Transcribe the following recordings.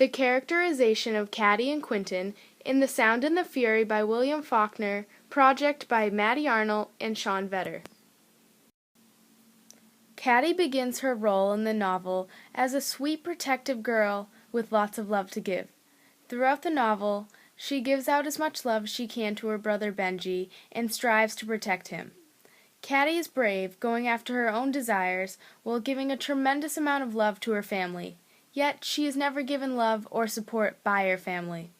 The characterization of Caddy and Quentin in The Sound and the Fury by William Faulkner, project by Maddy Arnold and Sean Vetter. Caddy begins her role in the novel as a sweet, protective girl with lots of love to give. Throughout the novel, she gives out as much love as she can to her brother Benji and strives to protect him. Caddy is brave, going after her own desires while giving a tremendous amount of love to her family. Yet she is never given love or support by her family.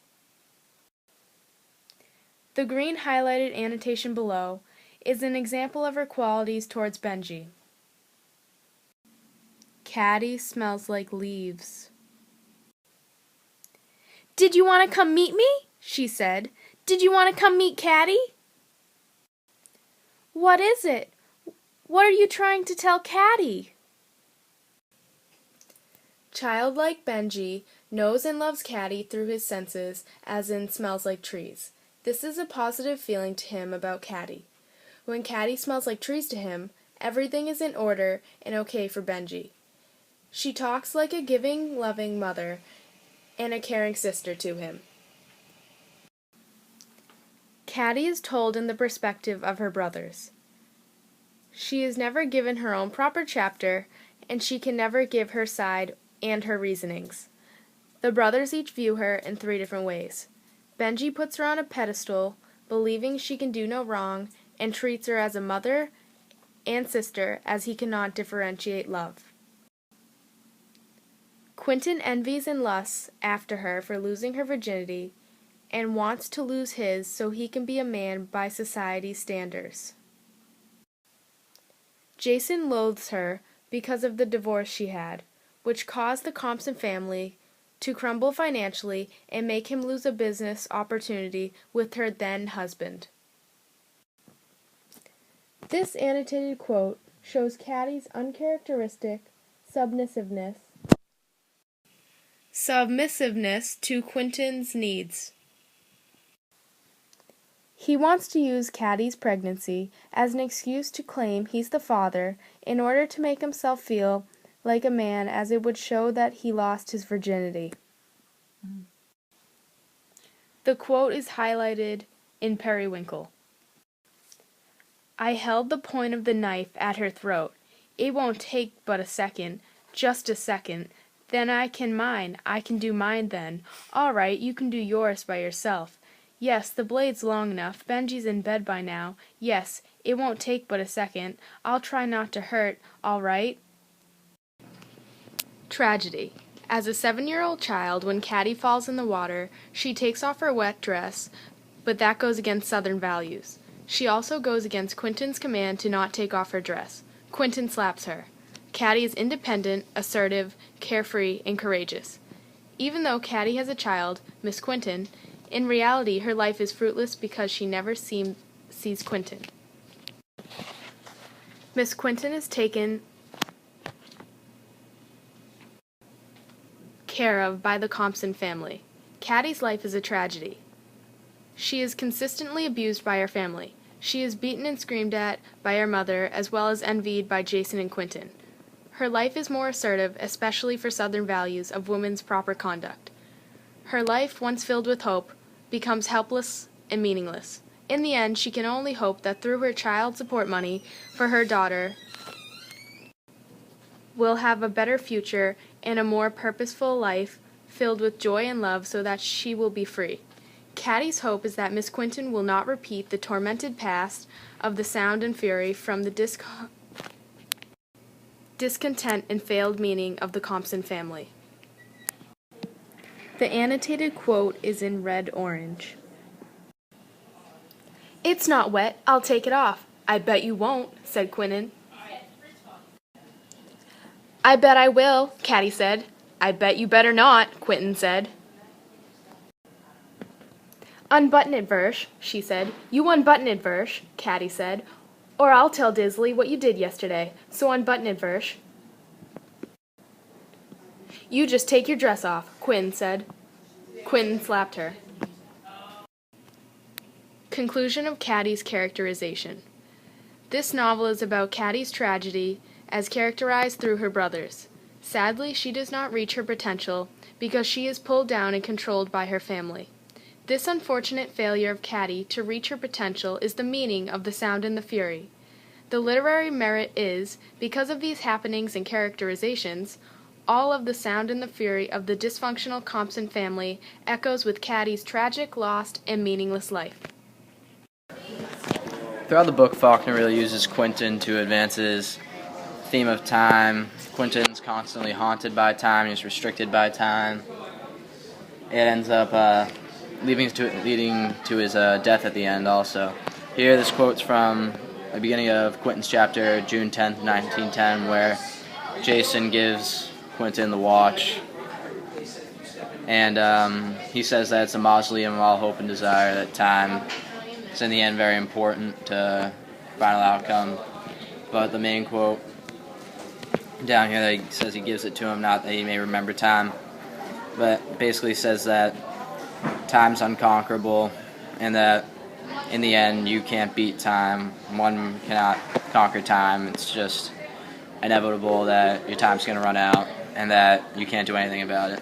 The green highlighted annotation below is an example of her qualities towards Benji. Caddy smells like leaves. "Did you want to come meet me?" she said. "Did you want to come meet Caddy?" "What is it? What are you trying to tell Caddy?" Childlike Benji knows and loves Caddy through his senses, as in smells like trees. This is a positive feeling to him about Caddy. When Caddy smells like trees to him, everything is in order and okay for Benji. She talks like a giving, loving mother and a caring sister to him. Caddy is told in the perspective of her brothers. She is never given her own proper chapter, and she can never give her side and her reasonings. The brothers each view her in 3 different ways. Benji puts her on a pedestal, believing she can do no wrong, and treats her as a mother and sister, as he cannot differentiate love. Quentin envies and lusts after her for losing her virginity, and wants to lose his so he can be a man by society's standards. Jason loathes her because of the divorce she had, which caused the Compson family to crumble financially and make him lose a business opportunity with her then husband. This annotated quote shows Caddy's uncharacteristic submissiveness to Quentin's needs. He wants to use Caddy's pregnancy as an excuse to claim he's the father in order to make himself feel like a man, as it would show that he lost his virginity. The quote is highlighted in Periwinkle. "I held the point of the knife at her throat. It won't take but a second, just a second. Then I can do mine then. All right, you can do yours by yourself. Yes, the blade's long enough. Benji's in bed by now. Yes, it won't take but a second. I'll try not to hurt, all right?" Tragedy. As a 7-year-old child, when Caddy falls in the water, she takes off her wet dress, but that goes against Southern values. She also goes against Quentin's command to not take off her dress. Quentin slaps her. Caddy is independent, assertive, carefree, and courageous. Even though Caddy has a child, Miss Quentin, in reality her life is fruitless because she never sees Quentin. Miss Quentin is taken care of by the Compson family. Caddy's life is a tragedy. She is consistently abused by her family. She is beaten and screamed at by her mother, as well as envied by Jason and Quentin. Her life is more assertive, especially for Southern values of women's proper conduct. Her life, once filled with hope, becomes helpless and meaningless. In the end, she can only hope that through her child support money for her daughter will have a better future and a more purposeful life filled with joy and love so that she will be free. Caddy's hope is that Miss Quentin will not repeat the tormented past of The Sound and Fury from the discontent and failed meaning of the Compson family. The annotated quote is in red-orange. "It's not wet. I'll take it off." "I bet you won't," said Quentin. "I bet I will," Caddy said. "I bet you better not," Quentin said. "Unbutton it, Versh," she said. "You unbutton it, Versh," Caddy said. "Or I'll tell Disley what you did yesterday. So unbutton it, Versh." "You just take your dress off," Quentin said. Quentin slapped her. Conclusion of Caddy's characterization. This novel is about Caddy's tragedy as characterized through her brothers. Sadly, she does not reach her potential because she is pulled down and controlled by her family. This unfortunate failure of Caddy to reach her potential is the meaning of The Sound and the Fury. The literary merit is, because of these happenings and characterizations, all of the sound and the fury of the dysfunctional Compson family echoes with Caddy's tragic, lost, and meaningless life. Throughout the book, Faulkner really uses Quentin to advance his theme of time. Quentin's constantly haunted by time, he's restricted by time. It ends up leading to his death at the end also. Here, this quote's from the beginning of Quentin's chapter, June 10th, 1910, where Jason gives Quentin the watch, and he says that it's a mausoleum of all hope and desire, that time is in the end very important to final outcome. But the main quote down here, that he says he gives it to him, not that he may remember time, but basically says that time's unconquerable, and that in the end you can't beat time. One cannot conquer time. It's just inevitable that your time's going to run out and that you can't do anything about it.